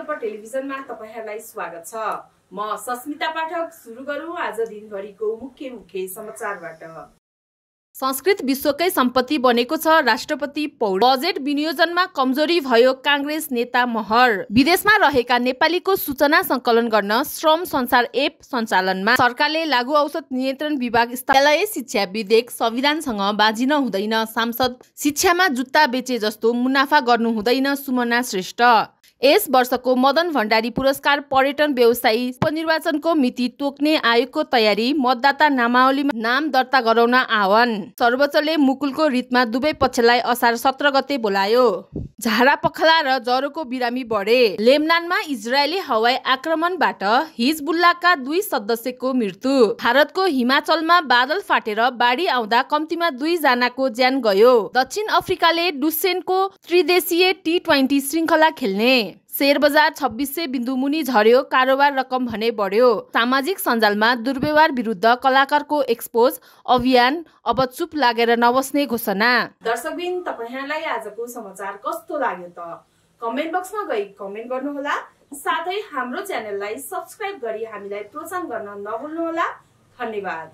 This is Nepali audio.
संकल्प टेलिभिजनमा तपाईहरुलाई स्वागत छ। म सस्मिता पाठक। सुरु गरौँ आज दिनभरिको मुख्य समाचारबाट। संस्कृत विश्वकै सम्पत्ति बनेको छ राष्ट्रपति पौडेल। बजेट विनियोजनमा कमजोरी भयो कांग्रेस नेता महर। विदेशमा रहेका नेपालीको सूचना संकलन गर्न श्रम संसार एप सञ्चालनमा। सरकारले लागू औषध नियन्त्रण विभाग स्थायी शिक्षा विधेयक संविधानसँग बाजिन हुँदैन। सांसद शिक्षामा जुत्ता बेचे जस्तो मुनाफा गर्नु हुँदैन सुमना श्रेष्ठ। यस वर्षको मदन भण्डारी पुरस्कार पर्यटन व्यवसायी उपनिर्वाचनको मिति तोक्ने आयोगको तयारी। मतदाता नामावलीमा नाम दर्ता गराउन आह्वान। सर्वोच्चले मुकुलको रितमा दुवै पक्षलाई असार 17 गते बोलायो। झाडा पखाला र ज्वरोको बिरामी बढे। लेबनानमा इजरायली हवाई आक्रमणबाट हिजबुल्लाहका 2 सदस्यको मृत्यु। भारतको हिमाचलमा बादल फाटेर बाढी आउँदा कम्तीमा 2 जनाको ज्यान गयो। दक्षिण अफ्रिकाले डुसेनको त्रिदेशीय T20 श्रृङ्खला खेल्ने। शेयर बजार 2600 बिन्दु मुनि झर्यो। कारोबार रकम भने बढ्यो। सामाजिक सञ्जालमा दुर्व्यवहार विरुद्ध कलाकारको एक्सपोज अभियान अब चुप लागेर नबस्ने घोषणा। दर्शकबिन तपाईहरुलाई आजको समाचार कस्तो लाग्यो त कमेन्ट बक्समा गई कमेन्ट गर्नुहोला। साथै हाम्रो च्यानललाई सब्स्क्राइब गरी हामीलाई प्रोत्साहन गर्न नभुल्नुहोला। धन्यवाद।